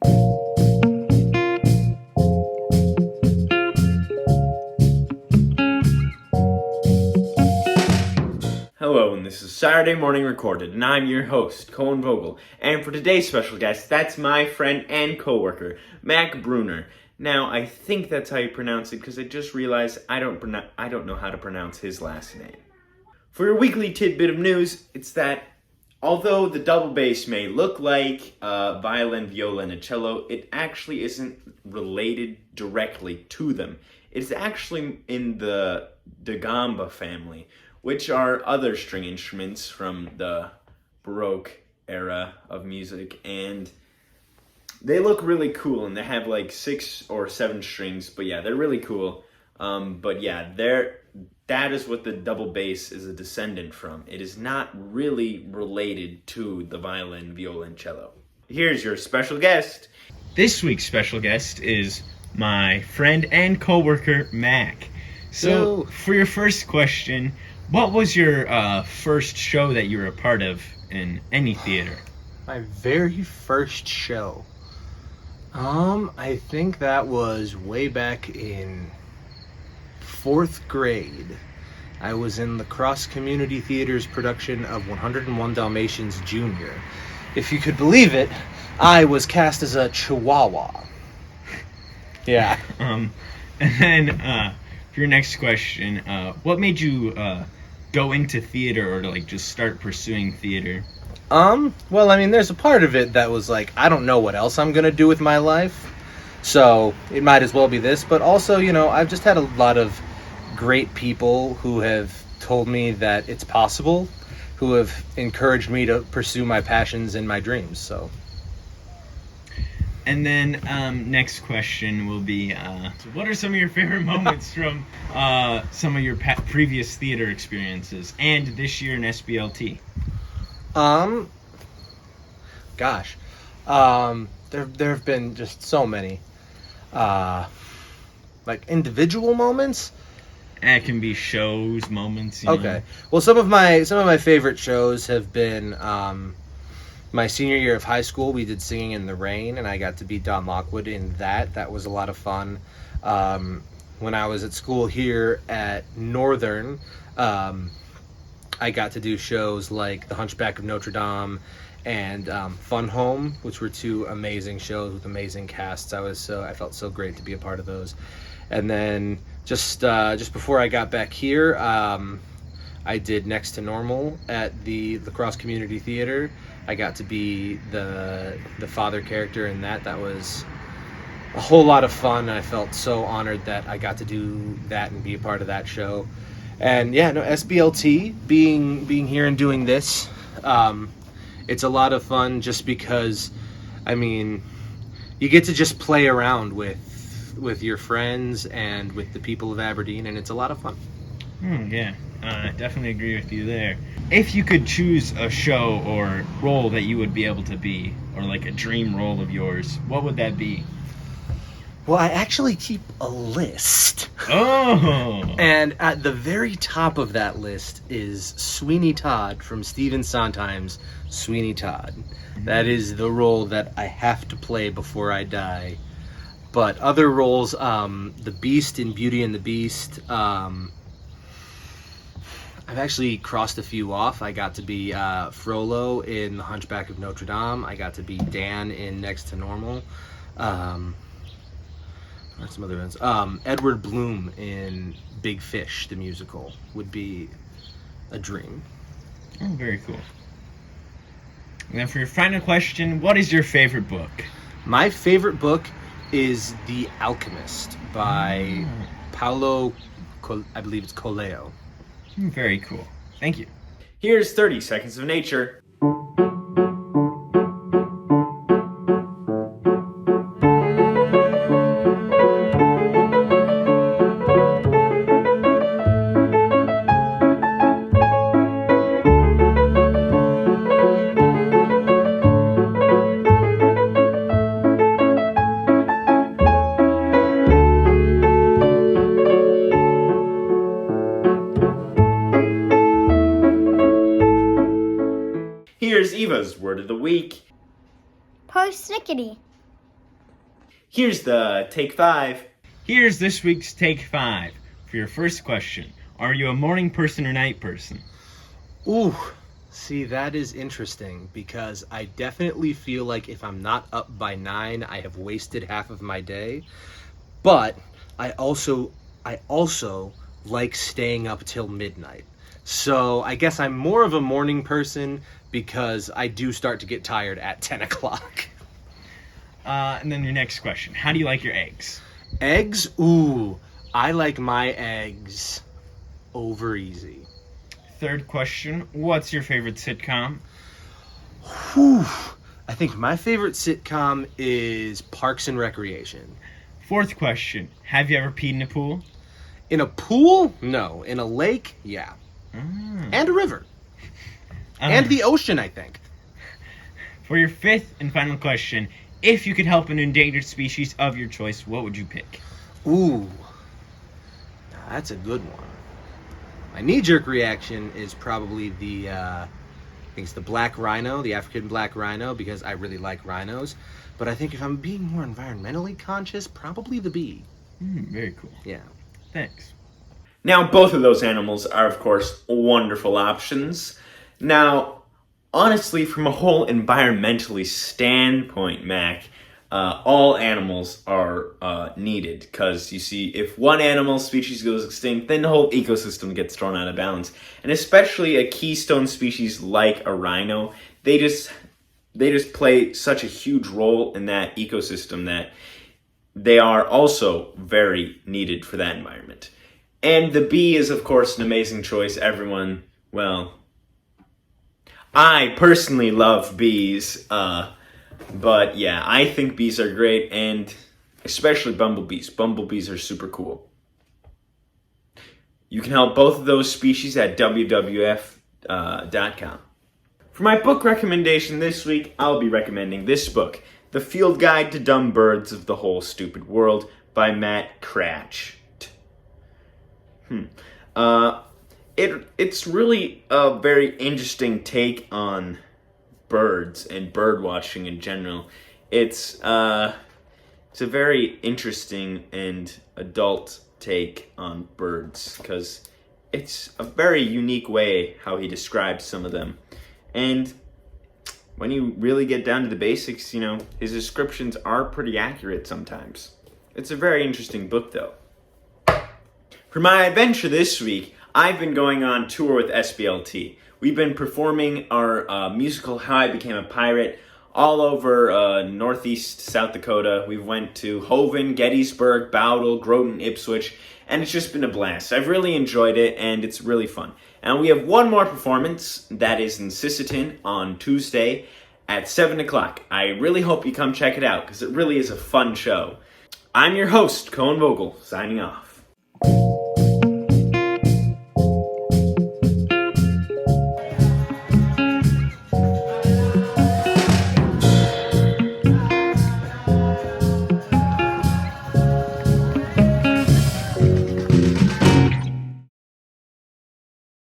Hello, and this is Saturday Morning Recorded, and I'm your host, Cohen Vogel. And for today's special guest, that's my friend and coworker, Mack Bruner. Now, I think that's how you pronounce it, because I just realized I don't know how to pronounce his last name. For your weekly tidbit of news, it's that although the double bass may look like violin, viola, and a cello, it actually isn't related directly to them. It's actually in the gamba family, which are other string instruments from the Baroque era of music, and they look really cool, and they have like 6 or 7 strings, but yeah, they're really cool. But yeah, that is what the double bass is a descendant from. It is not really related to the violin, viola, and cello. Here's your special guest. This week's special guest is my friend and coworker, Mack. So, Hello. For your first question, what was your first show that you were a part of in any theater? My very first show. I think that was way back in 4th grade. I was in the Cross Community Theater's production of 101 Dalmatians Jr. If you could believe it, I was cast as a Chihuahua. Yeah. And then for your next question, what made you go into theater or to like just start pursuing theater? Well, I mean, there's a part of it that was like, I don't know what else I'm gonna do with my life, so it might as well be this. But also, you know, I've just had a lot of great people who have told me that it's possible, who have encouraged me to pursue my passions and my dreams, so. And then next question will be, what are some of your favorite moments from some of your previous theater experiences and this year in SBLT? Gosh, there have been just so many, like individual moments. And it can be shows, moments. You Okay, know. well, some of my favorite shows have been my senior year of high school. We did Singing in the Rain, and I got to be Don Lockwood in that. That was a lot of fun. When I was at school here at Northern, I got to do shows like The Hunchback of Notre Dame and Fun Home, which were 2 amazing shows with amazing casts. I felt so great to be a part of those. And then just before I got back here, I did Next to Normal at the La Crosse Community Theater. I got to be the father character in that. That was a whole lot of fun. I felt so honored that I got to do that and be a part of that show. And yeah, no, SBLT, being here and doing this, it's a lot of fun just because, I mean, you get to just play around with your friends and with the people of Aberdeen, and it's a lot of fun. Yeah, I definitely agree with you there. If you could choose a show or role that you would be able to be, or like a dream role of yours, what would that be? Well, I actually keep a list. Oh! And at the very top of that list is Sweeney Todd from Stephen Sondheim's Sweeney Todd. That is the role that I have to play before I die. But other roles, the Beast in Beauty and the Beast, I've actually crossed a few off. I got to be Frollo in The Hunchback of Notre Dame. I got to be Dan in Next to Normal. Some other ones. Edward Bloom in Big Fish, the musical, would be a dream. Oh, very cool. And then for your final question, what is your favorite book? My favorite book is The Alchemist by Paulo, I believe it's Coelho. Very cool. Thank you. Here's 30 Seconds of Nature. Here's Eva's word of the week. Persnickety. Here's the Take 5. Here's this week's Take 5. For your first question, are you a morning person or night person? Ooh, see, that is interesting because I definitely feel like if I'm not up by 9, I have wasted half of my day. But I also like staying up till midnight. So I guess I'm more of a morning person because I do start to get tired at 10 o'clock. And then your next question, how do you like your eggs? Eggs? Ooh, I like my eggs over easy. Third question, what's your favorite sitcom? Whew. I think my favorite sitcom is Parks and Recreation. Fourth question, have you ever peed in a pool? In a pool? No. In a lake? Yeah. And a river. And the ocean, I think. For your fifth and final question, if you could help an endangered species of your choice, what would you pick? Ooh. Now, that's a good one. My knee-jerk reaction is probably I think it's the black rhino, the African black rhino, because I really like rhinos. But I think if I'm being more environmentally conscious, probably the bee. Very cool. Yeah. Thanks. Now, both of those animals are, of course, wonderful options. Now, honestly, from a whole environmentally standpoint, Mac, all animals are needed because, you see, if one animal species goes extinct, then the whole ecosystem gets thrown out of balance. And especially a keystone species like a rhino, they just play such a huge role in that ecosystem that they are also very needed for that environment. And the bee is, of course, an amazing choice. Everyone, well, I personally love bees, but yeah, I think bees are great, and especially bumblebees. Bumblebees are super cool. You can help both of those species at WWF.com. For my book recommendation this week, I'll be recommending this book, The Field Guide to Dumb Birds of the Whole Stupid World by Matt Cratch. It's really a very interesting take on birds and bird watching in general. It's a very interesting and adult take on birds because it's a very unique way how he describes some of them. And when you really get down to the basics, you know, his descriptions are pretty accurate sometimes. It's a very interesting book, though. For my adventure this week, I've been going on tour with SBLT. We've been performing our musical How I Became a Pirate all over northeast South Dakota. We went to Hoven, Gettysburg, Bowdle, Groton, Ipswich, and it's just been a blast. I've really enjoyed it, and it's really fun. And we have one more performance that is in Sisseton on Tuesday at 7 o'clock. I really hope you come check it out because it really is a fun show. I'm your host, Cohen Vogel, signing off.